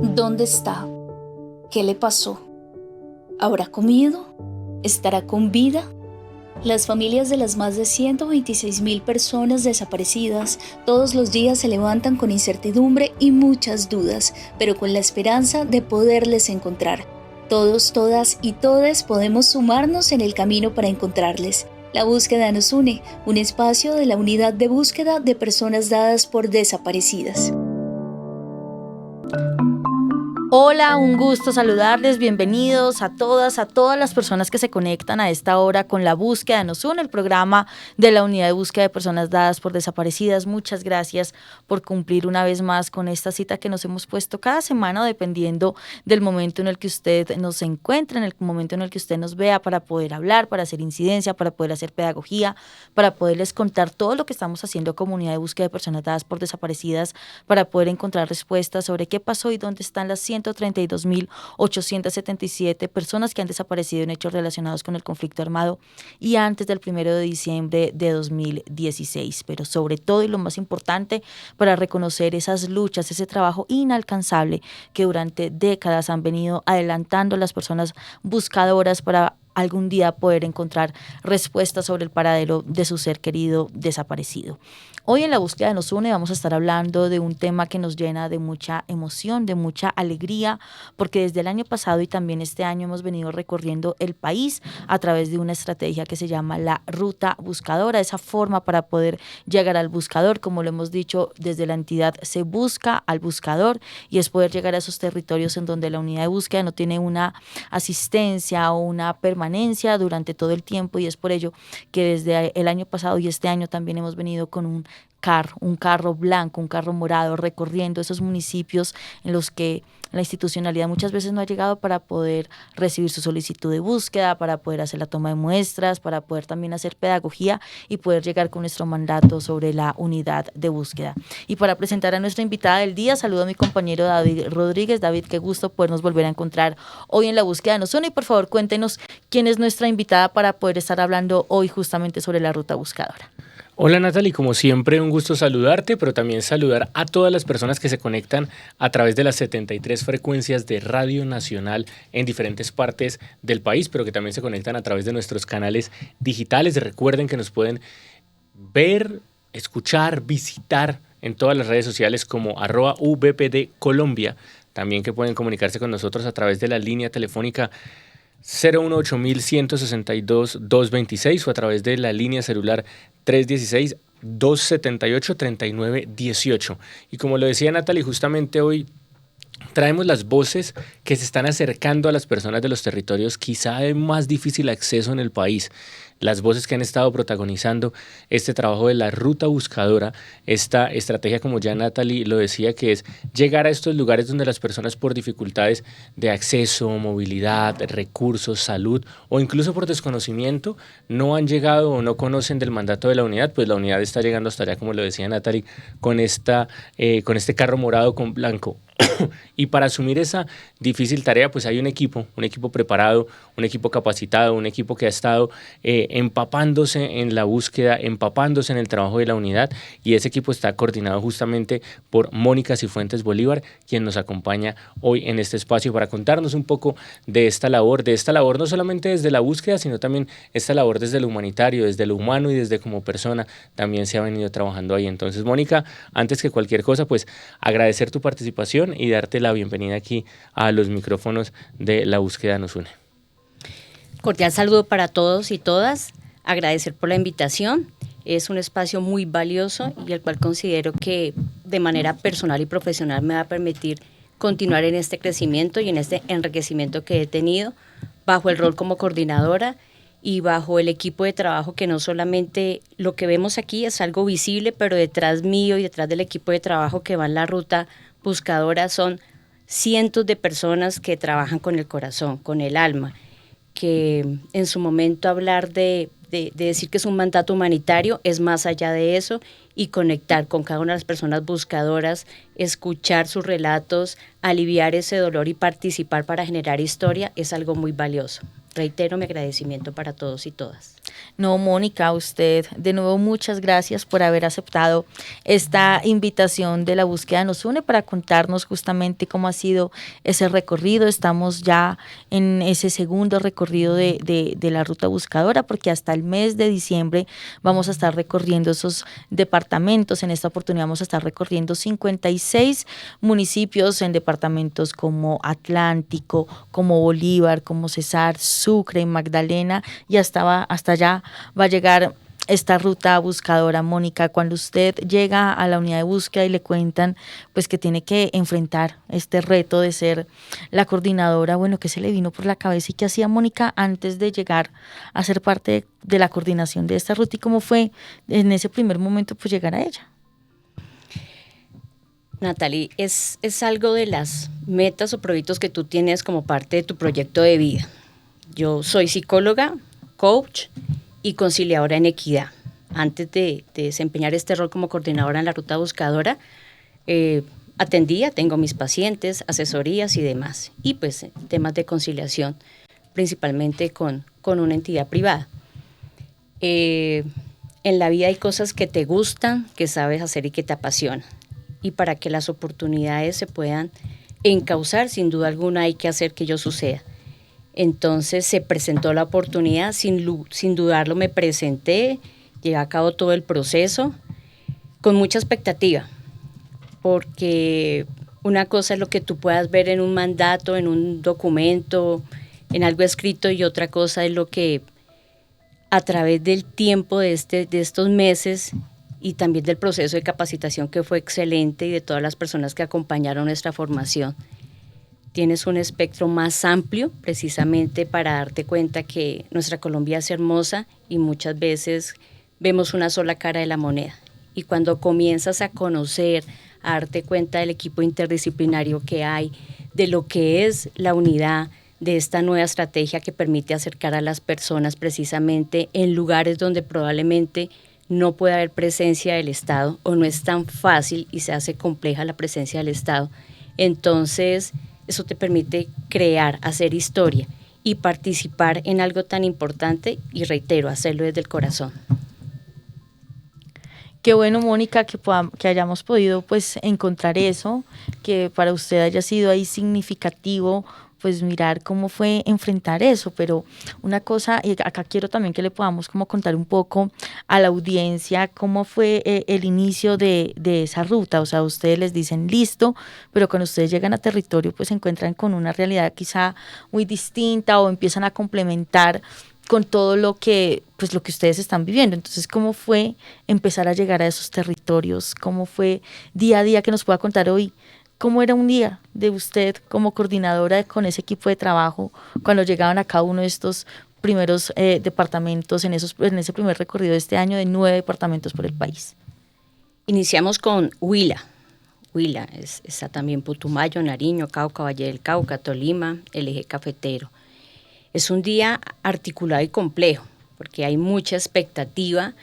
¿Dónde está? ¿Qué le pasó? ¿Habrá comido? ¿Estará con vida? Las familias de las más de 126.000 personas desaparecidas todos los días se levantan con incertidumbre y muchas dudas, pero con la esperanza de poderles encontrar. Todos, todas y todes podemos sumarnos en el camino para encontrarles. La búsqueda nos une, un espacio de la unidad de búsqueda de personas dadas por desaparecidas. Hola, un gusto saludarles, bienvenidos a todas las personas que se conectan a esta hora con La Búsqueda Nos Une, el programa de la Unidad de Búsqueda de Personas Dadas por Desaparecidas. Muchas gracias por cumplir una vez más con esta cita que nos hemos puesto cada semana, dependiendo del momento en el que usted nos encuentre, en el momento en el que usted nos vea, para poder hablar, para hacer incidencia, para poder hacer pedagogía, para poderles contar todo lo que estamos haciendo como Unidad de Búsqueda de Personas Dadas por Desaparecidas, para poder encontrar respuestas sobre qué pasó y dónde están las 132.877 personas que han desaparecido en hechos relacionados con el conflicto armado y antes del 1 de diciembre de 2016. Pero sobre todo y lo más importante, para reconocer esas luchas, ese trabajo inalcanzable que durante décadas han venido adelantando las personas buscadoras para algún día poder encontrar respuestas sobre el paradero de su ser querido desaparecido. Hoy en La Búsqueda Nos Une vamos a estar hablando de un tema que nos llena de mucha emoción, de mucha alegría, porque desde el año pasado y también este año hemos venido recorriendo el país a través de una estrategia que se llama la Ruta Buscadora, esa forma para poder llegar al buscador. Como lo hemos dicho, desde la entidad se busca al buscador y es poder llegar a esos territorios en donde la unidad de búsqueda no tiene una asistencia o una permanencia durante todo el tiempo, y es por ello que desde el año pasado y este año también hemos venido con un carro blanco, un carro morado, recorriendo esos municipios en los que la institucionalidad muchas veces no ha llegado para poder recibir su solicitud de búsqueda, para poder hacer la toma de muestras, para poder también hacer pedagogía y poder llegar con nuestro mandato sobre la unidad de búsqueda. Y para presentar a nuestra invitada del día, saludo a mi compañero David Rodríguez. David, qué gusto podernos volver a encontrar hoy en La Búsqueda Nos Une, y por favor cuéntenos quién es nuestra invitada para poder estar hablando hoy justamente sobre la ruta buscadora. Hola Natalie, como siempre un gusto saludarte, pero también saludar a todas las personas que se conectan a través de las 73 frecuencias de Radio Nacional en diferentes partes del país, pero que también se conectan a través de nuestros canales digitales. Recuerden que nos pueden ver, escuchar, visitar en todas las redes sociales como @VPD Colombia. También que pueden comunicarse con nosotros a través de la línea telefónica 018-162-226 o a través de la línea celular 316-278-3918. Y como lo decía Natalie, justamente hoy traemos las voces que se están acercando a las personas de los territorios quizá de más difícil acceso en el país. Las voces que han estado protagonizando este trabajo de la ruta buscadora, esta estrategia, como ya Natalie lo decía, que es llegar a estos lugares donde las personas por dificultades de acceso, movilidad, recursos, salud o incluso por desconocimiento no han llegado o no conocen del mandato de la unidad. Pues la unidad está llegando hasta allá, como lo decía Natalie, con este carro morado con blanco. Y para asumir esa difícil tarea, pues hay un equipo preparado, un equipo capacitado, un equipo que ha estado empapándose en la búsqueda, empapándose en el trabajo de la unidad, y ese equipo está coordinado justamente por Mónica Cifuentes Bolívar, quien nos acompaña hoy en este espacio para contarnos un poco de esta labor no solamente desde la búsqueda, sino también esta labor desde lo humanitario, desde lo humano y desde como persona también se ha venido trabajando ahí. Entonces, Mónica, antes que cualquier cosa, pues agradecer tu participación y darte la bienvenida aquí a los micrófonos de La Búsqueda Nos Une. Cordial saludo para todos y todas, agradecer por la invitación. Es un espacio muy valioso y el cual considero que de manera personal y profesional me va a permitir continuar en este crecimiento y en este enriquecimiento que he tenido bajo el rol como coordinadora y bajo el equipo de trabajo, que no solamente lo que vemos aquí es algo visible, pero detrás mío y detrás del equipo de trabajo que va en la ruta buscadora son cientos de personas que trabajan con el corazón, con el alma, que en su momento hablar de decir que es un mandato humanitario es más allá de eso, y conectar con cada una de las personas buscadoras, escuchar sus relatos, aliviar ese dolor y participar para generar historia es algo muy valioso. Reitero mi agradecimiento para todos y todas. No, Mónica, a usted de nuevo muchas gracias por haber aceptado esta invitación de La Búsqueda Nos Une para contarnos justamente cómo ha sido ese recorrido. Estamos ya en ese segundo recorrido de la ruta buscadora, porque hasta el mes de diciembre vamos a estar recorriendo esos departamentos. En esta oportunidad vamos a estar recorriendo 56 municipios en departamentos como Atlántico, como Bolívar, como Cesar, Sucre, Magdalena, y hasta allá va a llegar esta ruta buscadora. Mónica, cuando usted llega a la unidad de búsqueda y le cuentan pues que tiene que enfrentar este reto de ser la coordinadora, bueno, ¿qué se le vino por la cabeza y qué hacía Mónica antes de llegar a ser parte de la coordinación de esta ruta y cómo fue en ese primer momento pues llegar a ella? Natalie, es algo de las metas o proyectos que tú tienes como parte de tu proyecto de vida. Yo soy psicóloga, coach y conciliadora en equidad. Antes de desempeñar este rol como coordinadora en la ruta buscadora, tengo mis pacientes, asesorías y demás. Y pues temas de conciliación, principalmente con una entidad privada. En la vida hay cosas que te gustan, que sabes hacer y que te apasionan. Y para que las oportunidades se puedan encauzar, sin duda alguna hay que hacer que ello suceda. Entonces se presentó la oportunidad, sin dudarlo me presenté, llevé a cabo todo el proceso con mucha expectativa, porque una cosa es lo que tú puedas ver en un mandato, en un documento, en algo escrito, y otra cosa es lo que a través del tiempo de estos meses y también del proceso de capacitación, que fue excelente, y de todas las personas que acompañaron nuestra formación, tienes un espectro más amplio precisamente para darte cuenta que nuestra Colombia es hermosa y muchas veces vemos una sola cara de la moneda. Y cuando comienzas a conocer, a darte cuenta del equipo interdisciplinario que hay, de lo que es la unidad, de esta nueva estrategia que permite acercar a las personas precisamente en lugares donde probablemente no puede haber presencia del Estado o no es tan fácil y se hace compleja la presencia del Estado, entonces eso te permite crear, hacer historia y participar en algo tan importante y, reitero, hacerlo desde el corazón. Qué bueno, Mónica, que hayamos podido pues encontrar eso, que para usted haya sido ahí significativo pues mirar cómo fue enfrentar eso, pero una cosa, y acá quiero también que le podamos como contar un poco a la audiencia cómo fue el inicio de esa ruta. O sea, ustedes les dicen listo, pero cuando ustedes llegan a territorio pues se encuentran con una realidad quizá muy distinta o empiezan a complementar con todo lo que ustedes están viviendo. Entonces, ¿cómo fue empezar a llegar a esos territorios? ¿Cómo fue día a día? Que nos pueda contar hoy cómo era un día de usted como coordinadora con ese equipo de trabajo cuando llegaban a cada uno de estos primeros departamentos en ese primer recorrido de este año de 9 departamentos por el país. Iniciamos con Huila. Huila está también Putumayo, Nariño, Cauca, Valle del Cauca, Tolima, el eje cafetero. Es un día articulado y complejo porque hay mucha expectativa,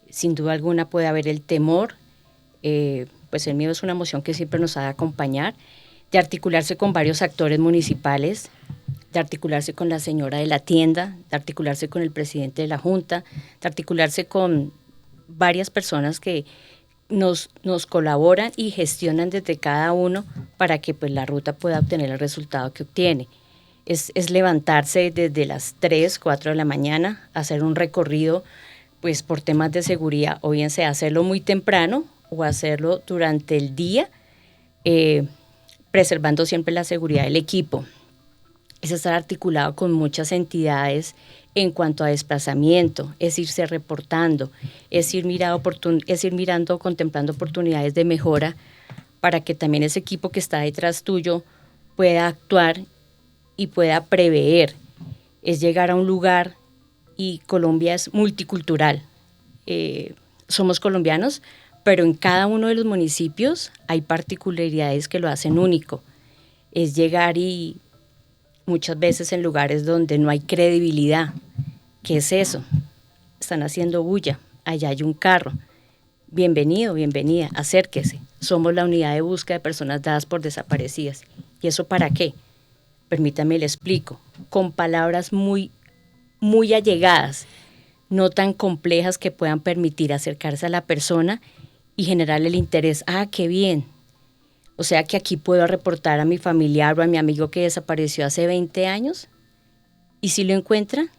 sin duda alguna puede haber el temor, pues el miedo es una emoción que siempre nos ha de acompañar, de articularse con varios actores municipales, de articularse con la señora de la tienda, de articularse con el presidente de la junta, de articularse con varias personas que nos colaboran y gestionan desde cada uno para que pues la ruta pueda obtener el resultado que obtiene. Es levantarse desde las 3, 4 de la mañana, hacer un recorrido pues por temas de seguridad, o bien sea hacerlo muy temprano o hacerlo durante el día, preservando siempre la seguridad del equipo. Es estar articulado con muchas entidades en cuanto a desplazamiento, es irse reportando, es ir mirando, contemplando oportunidades de mejora para que también ese equipo que está detrás tuyo pueda actuar y pueda prever. Es llegar a un lugar, y Colombia es multicultural. Somos colombianos, pero en cada uno de los municipios hay particularidades que lo hacen único. Es llegar y muchas veces en lugares donde no hay credibilidad. ¿Qué es eso? Están haciendo bulla, allá hay un carro. Bienvenido, bienvenida, acérquese. Somos la unidad de búsqueda de personas dadas por desaparecidas. ¿Y eso para qué? Permítame le explico, con palabras muy muy allegadas, no tan complejas que puedan permitir acercarse a la persona y generarle el interés. Ah, qué bien. O sea que aquí puedo reportar a mi familiar o a mi amigo que desapareció hace 20 años. ¿Y si lo encuentran?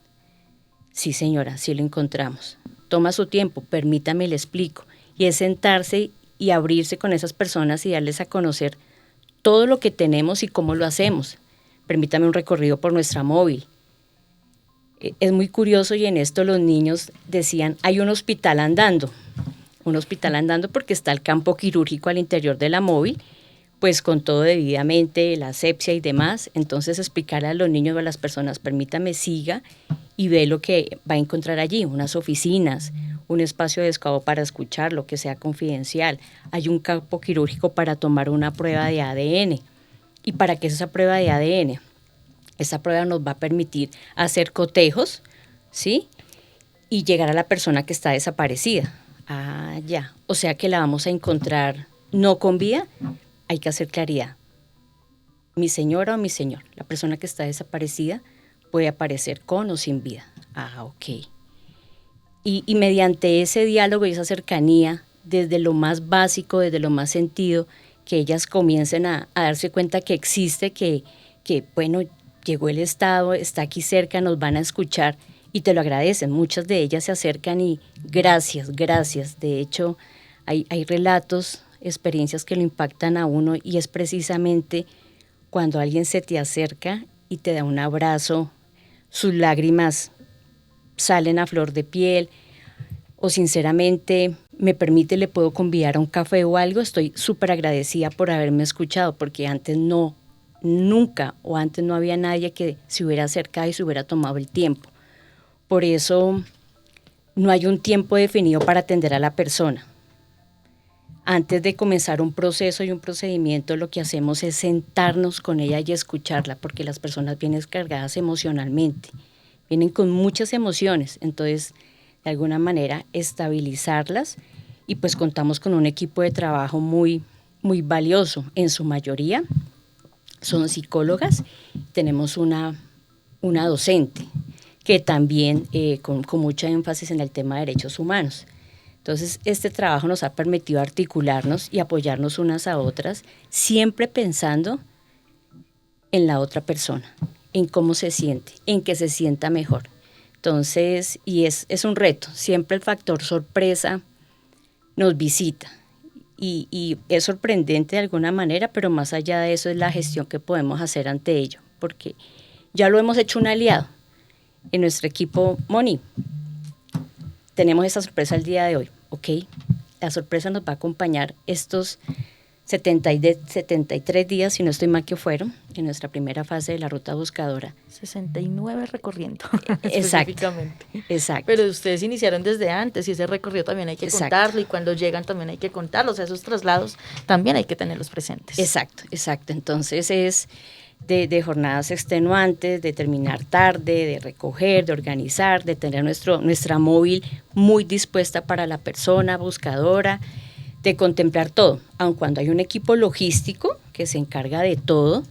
Sí, señora, sí lo encontramos. Toma su tiempo, permítame, le explico. Y es sentarse y abrirse con esas personas y darles a conocer todo lo que tenemos y cómo lo hacemos. Permítame un recorrido por nuestra móvil. Es muy curioso y en esto los niños decían, hay un hospital andando porque está el campo quirúrgico al interior de la móvil, pues con todo debidamente, la asepsia y demás. Entonces explicarle a los niños o a las personas, permítame, siga y ve lo que va a encontrar allí, unas oficinas, un espacio adecuado para escuchar, lo que sea confidencial. Hay un campo quirúrgico para tomar una prueba de ADN. ¿Y para qué es esa prueba de ADN? Esa prueba nos va a permitir hacer cotejos, ¿sí? Y llegar a la persona que está desaparecida. Ah, ya. O sea que la vamos a encontrar no con vida. Hay que hacer claridad. Mi señora o mi señor, la persona que está desaparecida puede aparecer con o sin vida. Ah, ok. Y mediante ese diálogo y esa cercanía, desde lo más básico, desde lo más sentido, que ellas comiencen a darse cuenta que existe, que bueno, llegó el Estado, está aquí cerca, nos van a escuchar y te lo agradecen. Muchas de ellas se acercan y gracias, gracias. De hecho, hay relatos, experiencias que lo impactan a uno y es precisamente cuando alguien se te acerca y te da un abrazo, sus lágrimas salen a flor de piel o sinceramente me permite, le puedo convidar a un café o algo. Estoy súper agradecida por haberme escuchado porque antes nunca había nadie que se hubiera acercado y se hubiera tomado el tiempo. Por eso no hay un tiempo definido para atender a la persona. Antes de comenzar un proceso y un procedimiento, lo que hacemos es sentarnos con ella y escucharla, porque las personas vienen cargadas emocionalmente, vienen con muchas emociones, entonces de alguna manera estabilizarlas y pues contamos con un equipo de trabajo muy, muy valioso, en su mayoría son psicólogas, tenemos una docente que también con mucha énfasis en el tema de derechos humanos. Entonces, este trabajo nos ha permitido articularnos y apoyarnos unas a otras, siempre pensando en la otra persona, en cómo se siente, en que se sienta mejor. Entonces, y es un reto, siempre el factor sorpresa nos visita y es sorprendente de alguna manera, pero más allá de eso es la gestión que podemos hacer ante ello, porque ya lo hemos hecho un aliado en nuestro equipo Moni. Tenemos esa sorpresa el día de hoy. Ok, la sorpresa nos va a acompañar estos 73 días, si no estoy mal que fueron, en nuestra primera fase de la ruta buscadora. 69 recorriendo, Exacto, específicamente. Exacto. Pero ustedes iniciaron desde antes y ese recorrido también hay que Exacto. contarlo y cuando llegan también hay que contarlo, o sea, esos traslados también hay que tenerlos presentes. Exacto. Entonces es de jornadas extenuantes, de terminar tarde, de recoger, de organizar, de tener nuestra móvil muy dispuesta para la persona buscadora, de contemplar todo, aun cuando hay un equipo logístico que se encarga de todo,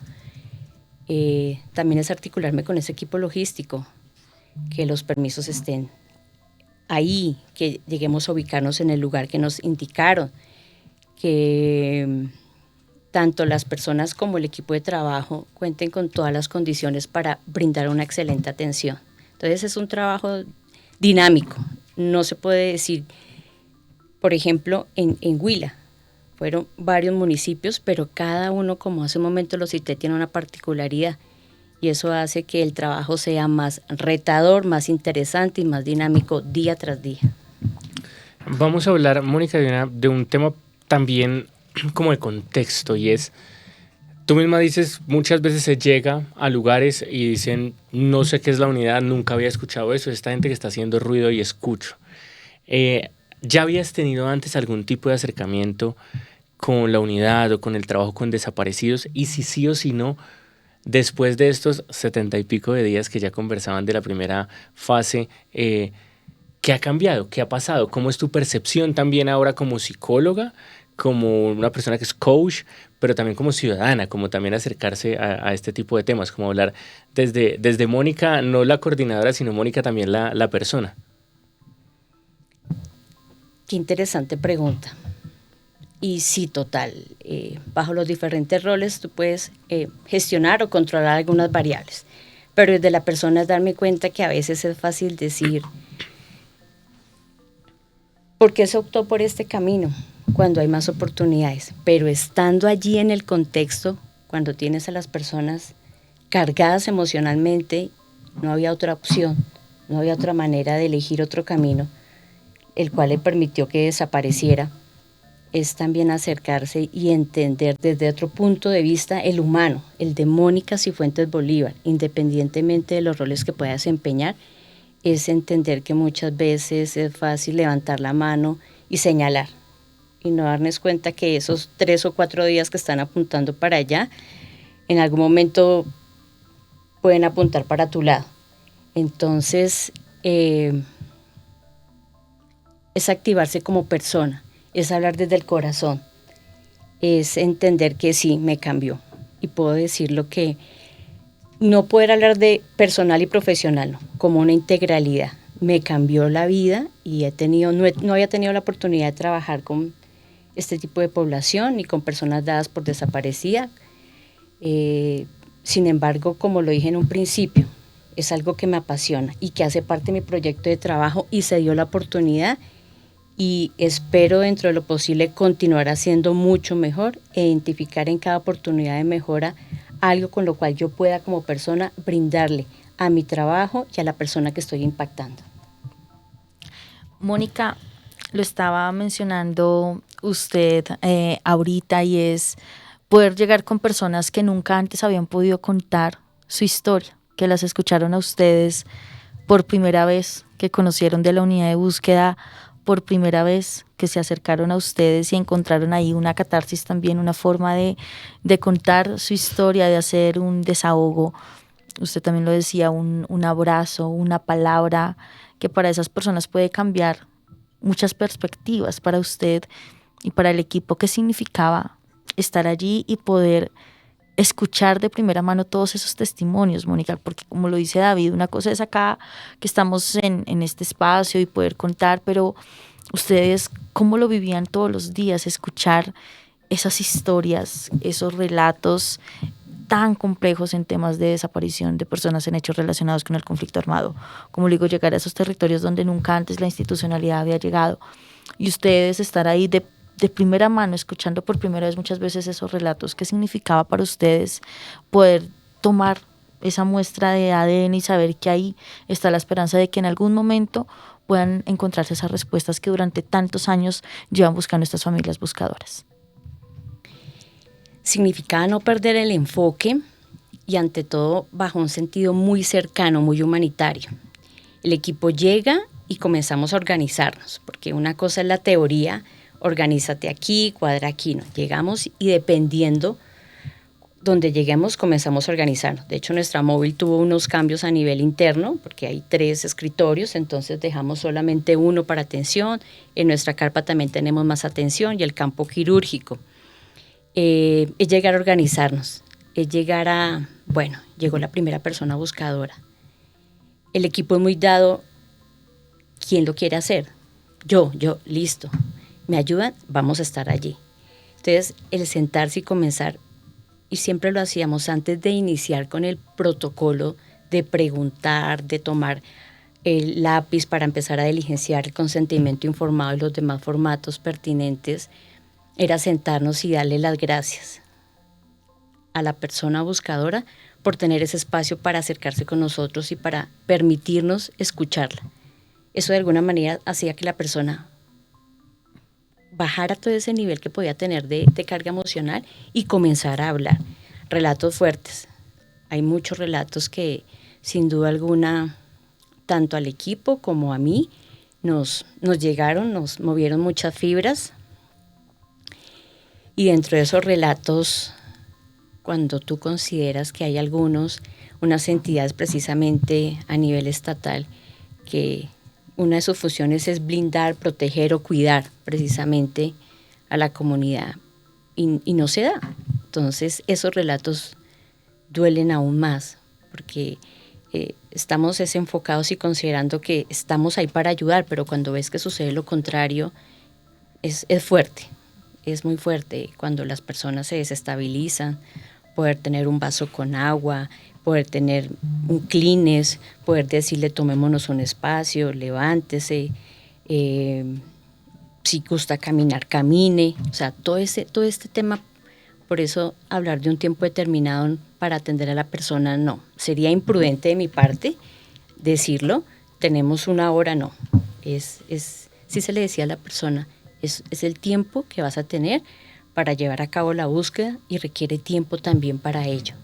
también es articularme con ese equipo logístico, que los permisos estén ahí, que lleguemos a ubicarnos en el lugar que nos indicaron, que tanto las personas como el equipo de trabajo cuenten con todas las condiciones para brindar una excelente atención. Entonces es un trabajo dinámico, no se puede decir, por ejemplo, en Huila, fueron varios municipios, pero cada uno, como hace un momento lo cité, tiene una particularidad y eso hace que el trabajo sea más retador, más interesante y más dinámico día tras día. Vamos a hablar, Mónica, de un tema también como de contexto y es, tú misma dices, muchas veces se llega a lugares y dicen, no sé qué es la unidad, nunca había escuchado eso, esta gente que está haciendo ruido y escucho. ¿Ya habías tenido antes algún tipo de acercamiento con la unidad o con el trabajo con desaparecidos? Y si sí o si no, después de estos 70 y pico de días que ya conversaban de la primera fase, ¿qué ha cambiado? ¿Qué ha pasado? ¿Cómo es tu percepción también ahora como psicóloga, como una persona que es coach, pero también como ciudadana, como también acercarse a este tipo de temas, como hablar desde Mónica, no la coordinadora, sino Mónica también la persona. Qué interesante pregunta. Y sí, total, bajo los diferentes roles tú puedes gestionar o controlar algunas variables, pero desde la persona es darme cuenta que a veces es fácil decir, ¿por qué se optó por este camino cuando hay más oportunidades? Pero estando allí en el contexto, cuando tienes a las personas cargadas emocionalmente, no había otra opción, no había otra manera de elegir otro camino, el cual le permitió que desapareciera. Es también acercarse y entender desde otro punto de vista el humano, el de Mónica Cifuentes Bolívar, independientemente de los roles que pueda desempeñar, es entender que muchas veces es fácil levantar la mano y señalar, y no darnos cuenta que esos 3 o 4 días que están apuntando para allá, en algún momento pueden apuntar para tu lado. Entonces, es activarse como persona, es hablar desde el corazón, es entender que sí, me cambió. Y puedo decir lo que no poder hablar de personal y profesional, no, como una integralidad. Me cambió la vida y no había tenido la oportunidad de trabajar con este tipo de población ni con personas dadas por desaparecida. Sin embargo, como lo dije en un principio, es algo que me apasiona y que hace parte de mi proyecto de trabajo y se dio la oportunidad. Y espero dentro de lo posible continuar haciendo mucho mejor e identificar en cada oportunidad de mejora algo con lo cual yo pueda como persona brindarle a mi trabajo y a la persona que estoy impactando. Mónica, lo estaba mencionando usted ahorita, y es poder llegar con personas que nunca antes habían podido contar su historia, que las escucharon a ustedes por primera vez, que conocieron de la unidad de búsqueda por primera vez, que se acercaron a ustedes y encontraron ahí una catarsis también, una forma de contar su historia, de hacer un desahogo. Usted también lo decía, un abrazo, una palabra que para esas personas puede cambiar muchas perspectivas para usted y para el equipo. ¿Qué significaba estar allí y poder escuchar de primera mano todos esos testimonios, Mónica? Porque como lo dice David, una cosa es acá que estamos en este espacio y poder contar, pero ustedes, ¿cómo lo vivían todos los días? Escuchar esas historias, esos relatos tan complejos en temas de desaparición de personas en hechos relacionados con el conflicto armado. Como le digo, llegar a esos territorios donde nunca antes la institucionalidad había llegado, y ustedes estar ahí de primera mano, escuchando por primera vez muchas veces esos relatos. ¿Qué significaba para ustedes poder tomar esa muestra de ADN y saber que ahí está la esperanza de que en algún momento puedan encontrarse esas respuestas que durante tantos años llevan buscando estas familias buscadoras? Significaba no perder el enfoque y ante todo bajo un sentido muy cercano, muy humanitario. El equipo llega y comenzamos a organizarnos, porque una cosa es la teoría, organízate aquí, cuadra aquí, no. Llegamos y dependiendo donde lleguemos comenzamos a organizarnos. De hecho, nuestra móvil tuvo unos cambios a nivel interno, porque hay 3 escritorios, entonces dejamos solamente uno para atención. En nuestra carpa también tenemos más atención y el campo quirúrgico. Es llegar a organizarnos, es llegar a, bueno, llegó la primera persona buscadora. El equipo es muy dado, ¿quién lo quiere hacer? Yo, listo. ¿Me ayudan? Vamos a estar allí. Entonces, el sentarse y comenzar, y siempre lo hacíamos antes de iniciar con el protocolo de preguntar, de tomar el lápiz para empezar a diligenciar el consentimiento informado y los demás formatos pertinentes, era sentarnos y darle las gracias a la persona buscadora por tener ese espacio para acercarse con nosotros y para permitirnos escucharla. Eso de alguna manera hacía que la persona bajara todo ese nivel que podía tener de carga emocional y comenzar a hablar. Relatos fuertes. Hay muchos relatos que sin duda alguna, tanto al equipo como a mí, nos llegaron, nos movieron muchas fibras. Y dentro de esos relatos, cuando tú consideras que hay unas entidades precisamente a nivel estatal, que una de sus funciones es blindar, proteger o cuidar precisamente a la comunidad, y no se da. Entonces esos relatos duelen aún más, porque estamos enfocados y considerando que estamos ahí para ayudar, pero cuando ves que sucede lo contrario, es fuerte, es muy fuerte. Cuando las personas se desestabilizan, poder tener un vaso con agua, poder tener un Kleenex, poder decirle tomémonos un espacio, levántese, si gusta caminar, camine, o sea, todo este tema. Por eso hablar de un tiempo determinado para atender a la persona, no. Sería imprudente de mi parte decirlo, tenemos una hora, no. Si se le decía a la persona, es el tiempo que vas a tener para llevar a cabo la búsqueda y requiere tiempo también para ello.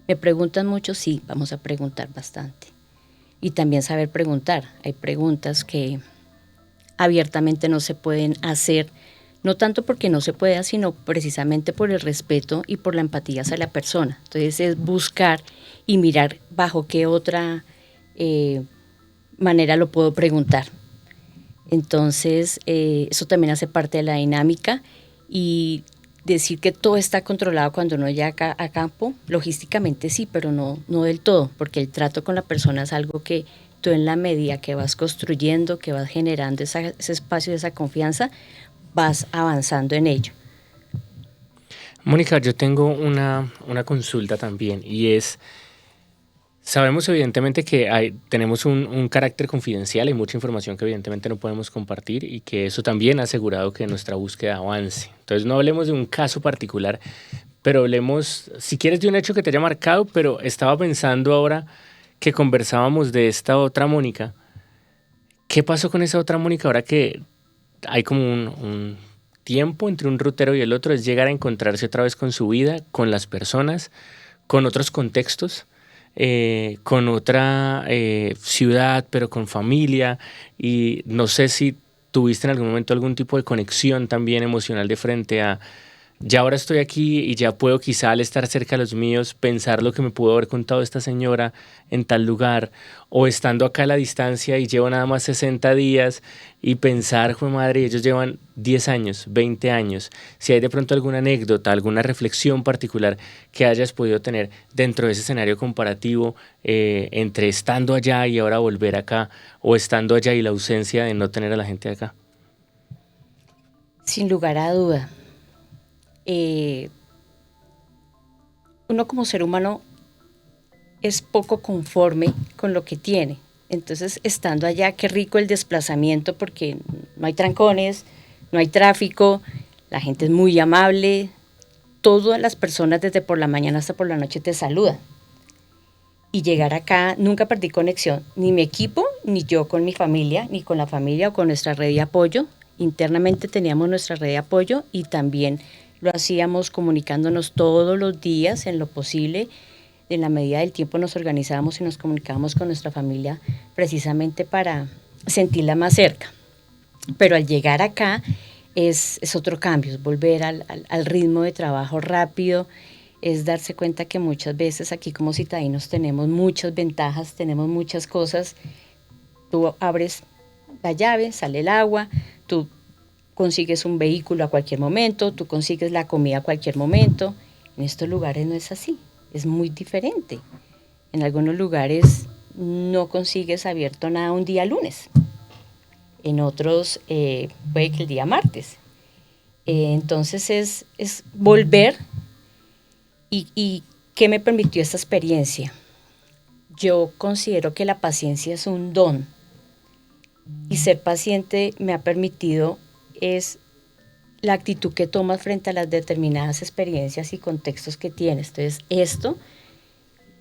Me preguntan mucho, sí, vamos a preguntar bastante. Y también saber preguntar. Hay preguntas que abiertamente no se pueden hacer, no tanto porque no se pueda, sino precisamente por el respeto y por la empatía hacia la persona. Entonces es buscar y mirar bajo qué otra manera lo puedo preguntar. Entonces eso también hace parte de la dinámica, y decir que todo está controlado cuando uno llega a campo, logísticamente sí, pero no del todo, porque el trato con la persona es algo que tú, en la medida que vas construyendo, que vas generando ese espacio, esa confianza, vas avanzando en ello. Mónica, yo tengo una consulta también, y es, sabemos evidentemente que tenemos un carácter confidencial, hay mucha información que evidentemente no podemos compartir, y que eso también ha asegurado que nuestra búsqueda avance. Entonces no hablemos de un caso particular, pero hablemos, si quieres, de un hecho que te haya marcado, pero estaba pensando ahora que conversábamos de esta otra Mónica. ¿Qué pasó con esa otra Mónica ahora que hay como un tiempo entre un rutero y el otro? Es llegar a encontrarse otra vez con su vida, con las personas, con otros contextos, con otra ciudad, pero con familia. Y no sé si tuviste en algún momento algún tipo de conexión también emocional de frente a, ya ahora estoy aquí y ya puedo, quizá al estar cerca de los míos, pensar lo que me pudo haber contado esta señora en tal lugar, o estando acá a la distancia y llevo nada más 60 días y pensar, jue madre, ellos llevan 10 años, 20 años. Si hay de pronto alguna anécdota, alguna reflexión particular que hayas podido tener dentro de ese escenario comparativo, entre estando allá y ahora volver acá, o estando allá y la ausencia de no tener a la gente de acá. Sin lugar a duda. Uno como ser humano es poco conforme con lo que tiene. Entonces, estando allá, qué rico el desplazamiento, porque no hay trancones, no hay tráfico, la gente es muy amable, todas las personas desde por la mañana hasta por la noche te saludan. Y llegar acá, nunca perdí conexión, ni mi equipo, ni yo con mi familia, ni con la familia o con nuestra red de apoyo. Internamente teníamos nuestra red de apoyo, y también lo hacíamos comunicándonos todos los días en lo posible. En la medida del tiempo nos organizábamos y nos comunicábamos con nuestra familia precisamente para sentirla más cerca. Pero al llegar acá es otro cambio, es volver al ritmo de trabajo rápido, es darse cuenta que muchas veces aquí como citadinos tenemos muchas ventajas, tenemos muchas cosas. Tú abres la llave, sale el agua, tú consigues un vehículo a cualquier momento, tú consigues la comida a cualquier momento. En estos lugares no es así, es muy diferente. En algunos lugares no consigues abierto nada un día lunes, en otros puede que el día martes. Entonces es volver. ¿Y qué me permitió esta experiencia? Yo considero que la paciencia es un don, y ser paciente me ha permitido es la actitud que tomas frente a las determinadas experiencias y contextos que tienes. Entonces, esto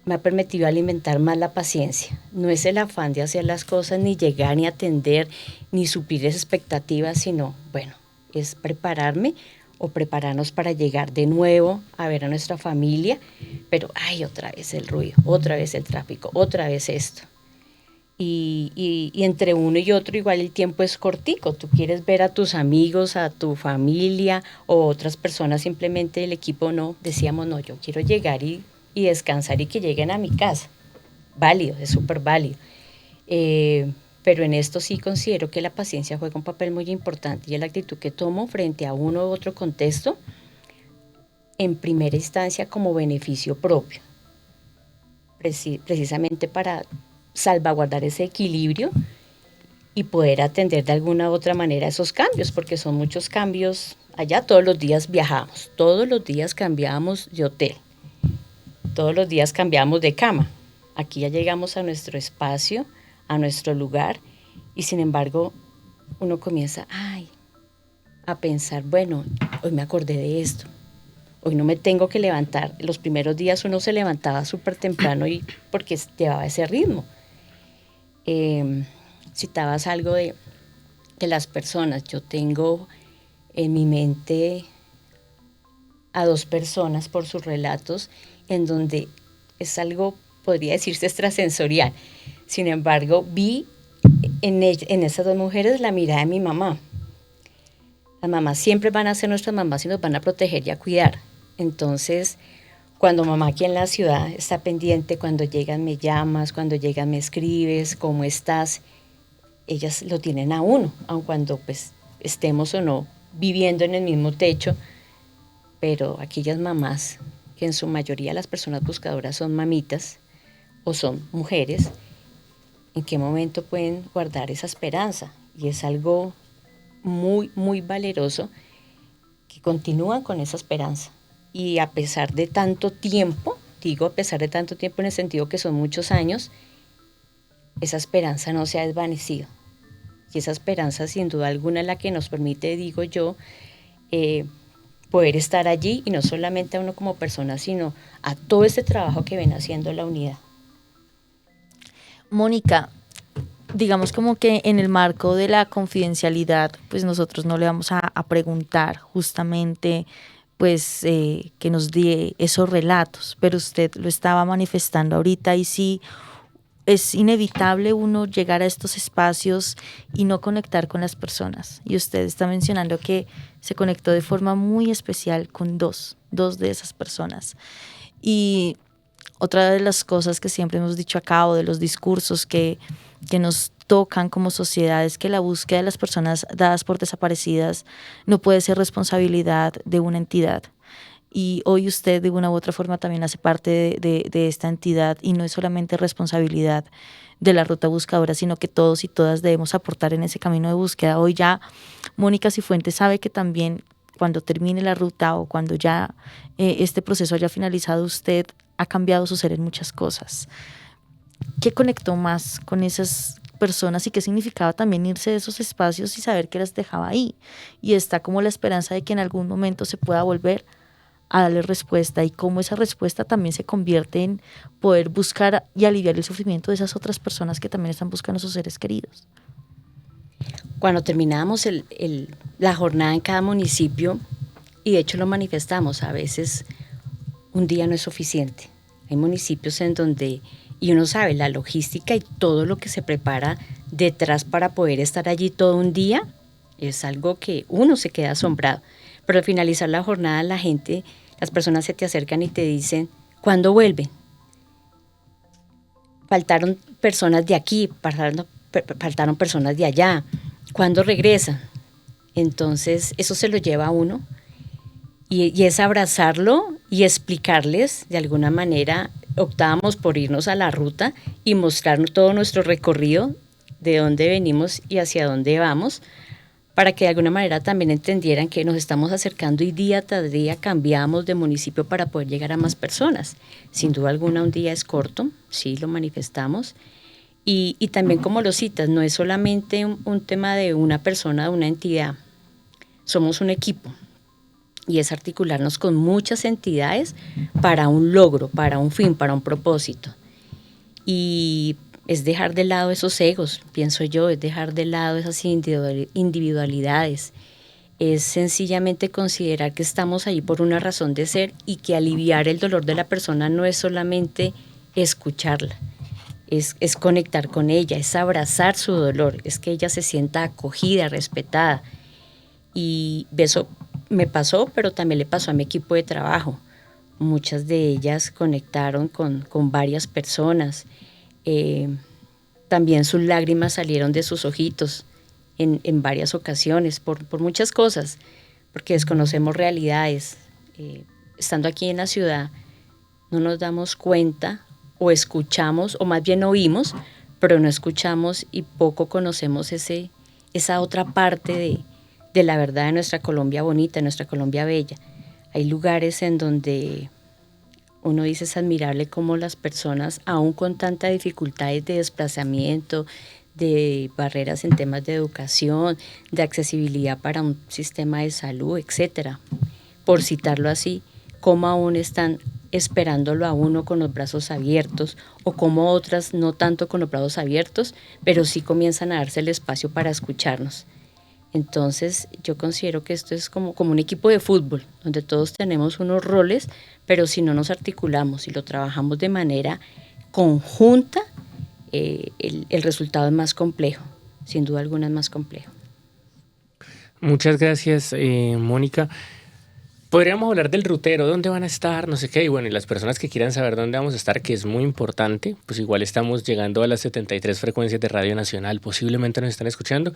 me ha permitido alimentar más la paciencia. No es el afán de hacer las cosas, ni llegar, ni atender, ni suplir esas expectativas, sino, bueno, es prepararme o prepararnos para llegar de nuevo a ver a nuestra familia, pero, ay, otra vez el ruido, otra vez el tráfico, otra vez esto. Y entre uno y otro igual el tiempo es cortico. Tú quieres ver a tus amigos, a tu familia o otras personas, simplemente el equipo no, decíamos no, yo quiero llegar y descansar y que lleguen a mi casa. Válido, es súper válido. Pero en esto sí considero que la paciencia juega un papel muy importante, y es la actitud que tomo frente a uno u otro contexto en primera instancia como beneficio propio, precisamente para salvaguardar ese equilibrio y poder atender de alguna u otra manera esos cambios, porque son muchos cambios. Allá todos los días viajamos, todos los días cambiábamos de hotel, todos los días cambiábamos de cama. Aquí ya llegamos a nuestro espacio, a nuestro lugar, y sin embargo uno comienza a pensar, bueno, hoy me acordé de esto, hoy no me tengo que levantar. Los primeros días uno se levantaba súper temprano y porque llevaba ese ritmo. Citabas algo de las personas. Yo tengo en mi mente a 2 personas por sus relatos, en donde es algo, podría decirse, extrasensorial. Sin embargo, vi en esas 2 mujeres la mirada de mi mamá. Las mamás siempre van a ser nuestras mamás y nos van a proteger y a cuidar. Entonces, cuando mamá aquí en la ciudad está pendiente, cuando llegan me llamas, cuando llegan me escribes, ¿cómo estás? Ellas lo tienen a uno, aun cuando pues estemos o no viviendo en el mismo techo, pero aquellas mamás, que en su mayoría las personas buscadoras son mamitas o son mujeres, ¿en qué momento pueden guardar esa esperanza? Y es algo muy, muy valeroso, que continúan con esa esperanza. Y a pesar de tanto tiempo, digo a pesar de tanto tiempo en el sentido que son muchos años, esa esperanza no se ha desvanecido. Y esa esperanza sin duda alguna es la que nos permite, digo yo, poder estar allí, y no solamente a uno como persona, sino a todo este trabajo que ven haciendo la unidad. Mónica, digamos como que en el marco de la confidencialidad, pues nosotros no le vamos a preguntar justamente pues que nos dé esos relatos, pero usted lo estaba manifestando ahorita, y sí, es inevitable uno llegar a estos espacios y no conectar con las personas. Y usted está mencionando que se conectó de forma muy especial con dos de esas personas. Y otra de las cosas que siempre hemos dicho acá, o de los discursos que nos tocan como sociedad, es que la búsqueda de las personas dadas por desaparecidas no puede ser responsabilidad de una entidad. Y hoy usted de una u otra forma también hace parte de esta entidad, y no es solamente responsabilidad de la ruta buscadora, sino que todos y todas debemos aportar en ese camino de búsqueda. Hoy ya Mónica Cifuentes sabe que también cuando termine la ruta, o cuando ya este proceso haya finalizado, usted ha cambiado su ser en muchas cosas. ¿Qué conectó más con esas personas y qué significaba también irse de esos espacios y saber que las dejaba ahí? Y está como la esperanza de que en algún momento se pueda volver a darle respuesta, y cómo esa respuesta también se convierte en poder buscar y aliviar el sufrimiento de esas otras personas que también están buscando a sus seres queridos. Cuando terminábamos la jornada en cada municipio, y de hecho lo manifestamos, a veces un día no es suficiente. Hay municipios en donde, y uno sabe, la logística y todo lo que se prepara detrás para poder estar allí todo un día, es algo que uno se queda asombrado. Pero al finalizar la jornada, las personas se te acercan y te dicen, ¿cuándo vuelven? Faltaron personas de aquí, faltaron personas de allá. ¿Cuándo regresan? Entonces, eso se lo lleva a uno, y es abrazarlo y explicarles, de alguna manera, optábamos por irnos a la ruta y mostrarnos todo nuestro recorrido, de dónde venimos y hacia dónde vamos, para que de alguna manera también entendieran que nos estamos acercando, y día tras día cambiamos de municipio para poder llegar a más personas. Sin duda alguna un día es corto, sí, lo manifestamos, y también como lo citas, no es solamente un tema de una persona, de una entidad, somos un equipo, y es articularnos con muchas entidades para un logro, para un fin, para un propósito. Y es dejar de lado esos egos, pienso yo, es dejar de lado esas individualidades, es sencillamente considerar que estamos ahí por una razón de ser, y que aliviar el dolor de la persona no es solamente escucharla, es conectar con ella, es abrazar su dolor, es que ella se sienta acogida, respetada. Y eso me pasó, pero también le pasó a mi equipo de trabajo. Muchas de ellas conectaron con varias personas. También sus lágrimas salieron de sus ojitos en varias ocasiones por muchas cosas, porque desconocemos realidades. estando aquí en la ciudad no nos damos cuenta o escuchamos, o más bien oímos, pero no escuchamos y poco conocemos esa otra parte de la verdad de nuestra Colombia bonita, de nuestra Colombia bella. Hay lugares en donde uno dice es admirable cómo las personas, aún con tanta dificultades de desplazamiento, de barreras en temas de educación, de accesibilidad para un sistema de salud, etcétera, por citarlo así, cómo aún están esperándolo a uno con los brazos abiertos, o como otras no tanto con los brazos abiertos, pero sí comienzan a darse el espacio para escucharnos. Entonces yo considero que esto es como un equipo de fútbol, donde todos tenemos unos roles, pero si no nos articulamos y lo trabajamos de manera conjunta, el resultado es más complejo, sin duda alguna es más complejo. Muchas gracias, Mónica. Podríamos hablar del rutero, dónde van a estar, no sé qué, y bueno, y las personas que quieran saber dónde vamos a estar, que es muy importante, pues igual estamos llegando a las 73 frecuencias de Radio Nacional, posiblemente nos están escuchando.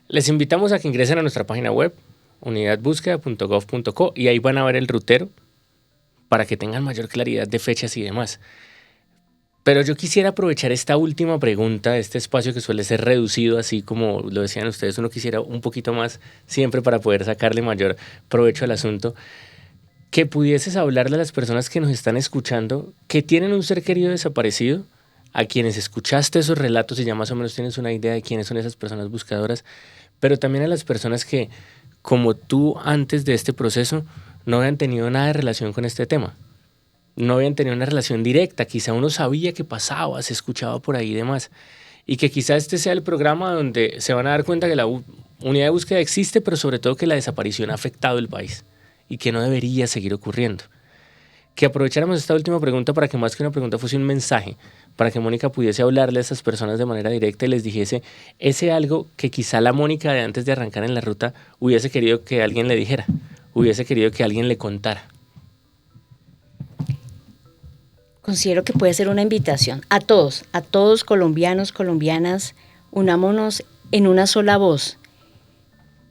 Les invitamos a que ingresen a nuestra página web, unidadbúsqueda.gov.co, y ahí van a ver el rutero para que tengan mayor claridad de fechas y demás. Pero yo quisiera aprovechar esta última pregunta, este espacio que suele ser reducido, así como lo decían ustedes, uno quisiera un poquito más siempre para poder sacarle mayor provecho al asunto, que pudieses hablarle a las personas que nos están escuchando, que tienen un ser querido desaparecido, a quienes escuchaste esos relatos y ya más o menos tienes una idea de quiénes son esas personas buscadoras, pero también a las personas que, como tú antes de este proceso, no habían tenido nada de relación con este tema. No habían tenido una relación directa, quizá uno sabía que pasaba, se escuchaba por ahí y demás, y que quizá este sea el programa donde se van a dar cuenta que la unidad de búsqueda existe, pero sobre todo que la desaparición ha afectado el país y que no debería seguir ocurriendo. Que aprovecháramos esta última pregunta para que más que una pregunta fuese un mensaje, para que Mónica pudiese hablarle a esas personas de manera directa y les dijese ese algo que quizá la Mónica de antes de arrancar en la ruta hubiese querido que alguien le dijera, hubiese querido que alguien le contara. Considero que puede ser una invitación a todos colombianos, colombianas, unámonos en una sola voz.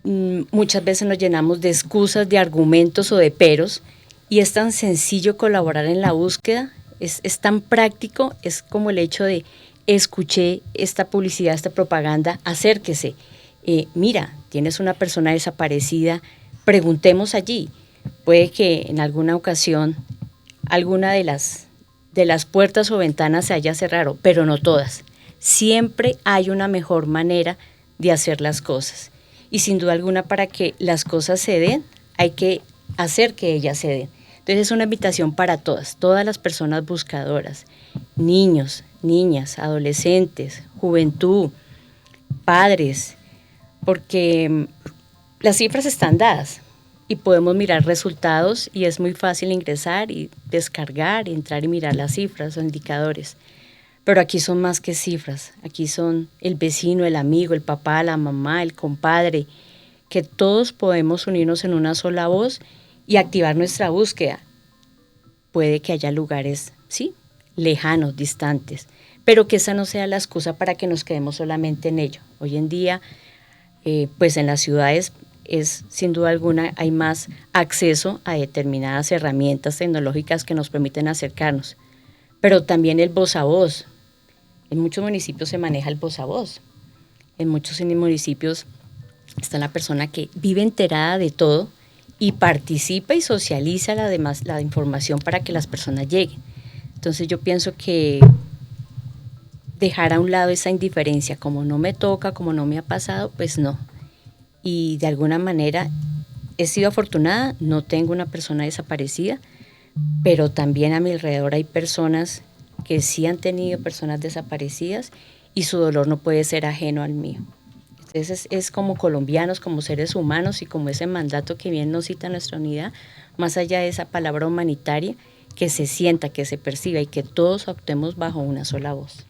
Muchas veces nos llenamos de excusas, de argumentos o de peros, y es tan sencillo colaborar en la búsqueda, es tan práctico, es como el hecho de escuché esta publicidad, esta propaganda, acérquese, mira, tienes una persona desaparecida, preguntemos allí. Puede que en alguna ocasión alguna de las puertas o ventanas se haya cerrado, pero no todas. Siempre hay una mejor manera de hacer las cosas. Y sin duda alguna, para que las cosas se den, hay que hacer que ellas se den. Entonces es una invitación para todas las personas buscadoras, niños, niñas, adolescentes, juventud, padres, porque las cifras están dadas. Y podemos mirar resultados y es muy fácil ingresar y descargar, entrar y mirar las cifras o indicadores. Pero aquí son más que cifras, aquí son el vecino, el amigo, el papá, la mamá, el compadre, que todos podemos unirnos en una sola voz y activar nuestra búsqueda. Puede que haya lugares, sí, lejanos, distantes, pero que esa no sea la excusa para que nos quedemos solamente en ello. Hoy en día, pues en las ciudades, sin duda alguna hay más acceso a determinadas herramientas tecnológicas que nos permiten acercarnos, pero también el voz a voz. En muchos municipios se maneja el voz a voz. En muchos municipios está la persona que vive enterada de todo y participa y socializa la información para que las personas lleguen. Entonces yo pienso que dejar a un lado esa indiferencia, como no me toca, como no me ha pasado, pues no. Y de alguna manera he sido afortunada, no tengo una persona desaparecida, pero también a mi alrededor hay personas que sí han tenido personas desaparecidas y su dolor no puede ser ajeno al mío. Entonces es como colombianos, como seres humanos y como ese mandato que bien nos cita nuestra unidad, más allá de esa palabra humanitaria, que se sienta, que se perciba y que todos actuemos bajo una sola voz.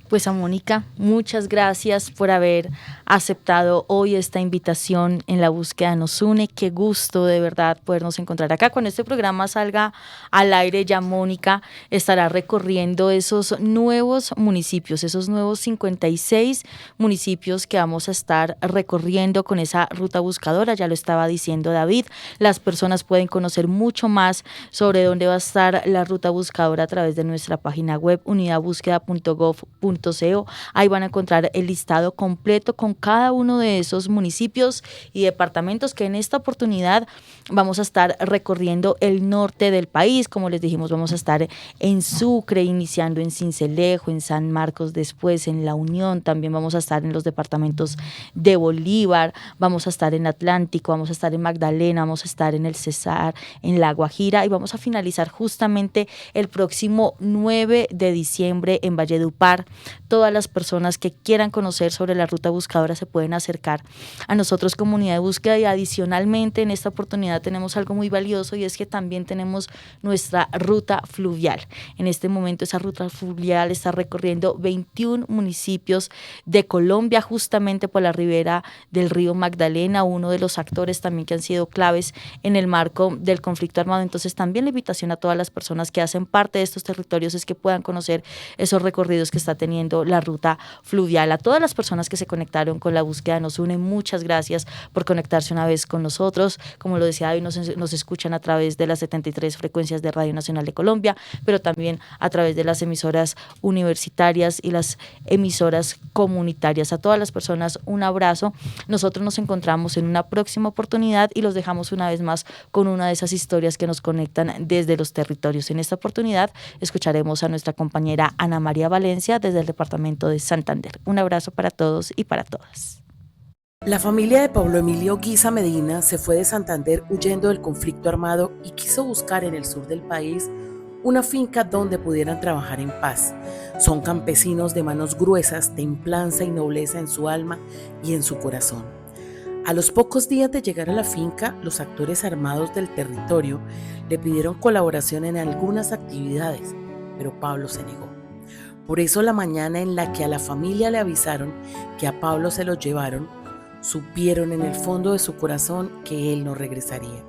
Pues a Mónica, muchas gracias por haber aceptado hoy esta invitación en La Búsqueda Nos Une. Qué gusto de verdad podernos encontrar acá. Cuando este programa salga al aire, ya Mónica estará recorriendo esos nuevos municipios, esos nuevos 56 municipios que vamos a estar recorriendo con esa ruta buscadora. Ya lo estaba diciendo David, las personas pueden conocer mucho más sobre dónde va a estar la ruta buscadora a través de nuestra página web unidadbúsqueda.gov.co. Ahí van a encontrar el listado completo con cada uno de esos municipios y departamentos que en esta oportunidad vamos a estar recorriendo el norte del país. Como les dijimos, vamos a estar en Sucre, iniciando en Sincelejo, en San Marcos, después en La Unión, también vamos a estar en los departamentos de Bolívar, vamos a estar en Atlántico, vamos a estar en Magdalena, vamos a estar en el Cesar, en La Guajira, y vamos a finalizar justamente el próximo 9 de diciembre en Valledupar. Todas las personas que quieran conocer sobre la ruta buscadora se pueden acercar a nosotros, comunidad de búsqueda, y adicionalmente en esta oportunidad tenemos algo muy valioso, y es que también tenemos nuestra ruta fluvial. En este momento esa ruta fluvial está recorriendo 21 municipios de Colombia, justamente por la ribera del río Magdalena, uno de los actores también que han sido claves en el marco del conflicto armado. Entonces también la invitación a todas las personas que hacen parte de estos territorios es que puedan conocer esos recorridos que está teniendo la ruta fluvial. A todas las personas que se conectaron con La Búsqueda Nos Une, muchas gracias por conectarse una vez con nosotros. Como lo decía hoy, nos escuchan a través de las 73 frecuencias de Radio Nacional de Colombia, pero también a través de las emisoras universitarias y las emisoras comunitarias. A todas las personas, un abrazo. Nosotros nos encontramos en una próxima oportunidad y los dejamos una vez más con una de esas historias que nos conectan desde los territorios. En esta oportunidad escucharemos a nuestra compañera Ana María Valencia desde el departamento de Santander. Un abrazo para todos y para todas. La familia de Pablo Emilio Guisa Medina se fue de Santander huyendo del conflicto armado y quiso buscar en el sur del país una finca donde pudieran trabajar en paz. Son campesinos de manos gruesas, templanza y nobleza en su alma y en su corazón. A los pocos días de llegar a la finca, los actores armados del territorio le pidieron colaboración en algunas actividades, pero Pablo se negó. Por eso la mañana en la que a la familia le avisaron que a Pablo se lo llevaron, supieron en el fondo de su corazón que él no regresaría.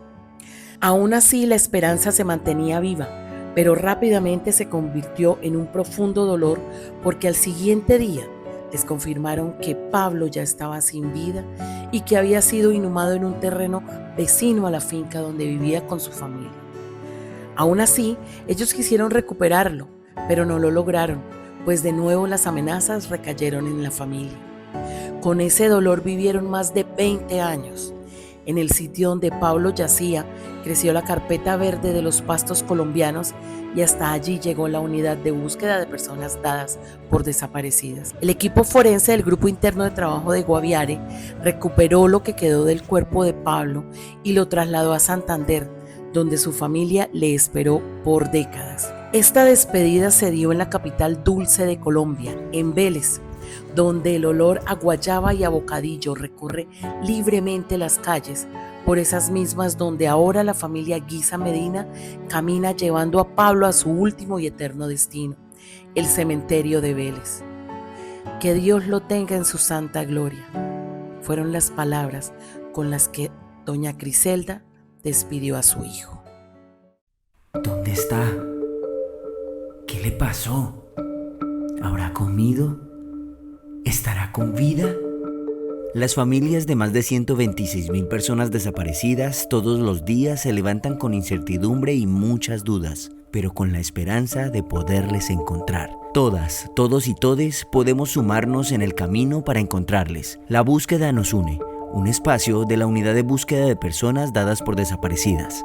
Aún así, la esperanza se mantenía viva, pero rápidamente se convirtió en un profundo dolor porque al siguiente día les confirmaron que Pablo ya estaba sin vida y que había sido inhumado en un terreno vecino a la finca donde vivía con su familia. Aún así, ellos quisieron recuperarlo, pero no lo lograron, pues de nuevo las amenazas recayeron en la familia. Con ese dolor vivieron más de 20 años. En el sitio donde Pablo yacía, creció la carpeta verde de los pastos colombianos y hasta allí llegó la unidad de búsqueda de personas dadas por desaparecidas. El equipo forense del Grupo Interno de Trabajo de Guaviare recuperó lo que quedó del cuerpo de Pablo y lo trasladó a Santander, donde su familia le esperó por décadas. Esta despedida se dio en la capital dulce de Colombia, en Vélez, donde el olor a guayaba y a bocadillo recorre libremente las calles, por esas mismas donde ahora la familia Guisa Medina camina llevando a Pablo a su último y eterno destino, el cementerio de Vélez. Que Dios lo tenga en su santa gloria, fueron las palabras con las que doña Criselda despidió a su hijo. ¿Dónde está? ¿Qué le pasó? ¿Habrá comido? ¿Estará con vida? Las familias de más de 126.000 personas desaparecidas todos los días se levantan con incertidumbre y muchas dudas, pero con la esperanza de poderles encontrar. Todas, todos y todes podemos sumarnos en el camino para encontrarles. La Búsqueda Nos Une, un espacio de la Unidad de Búsqueda de Personas Dadas por Desaparecidas.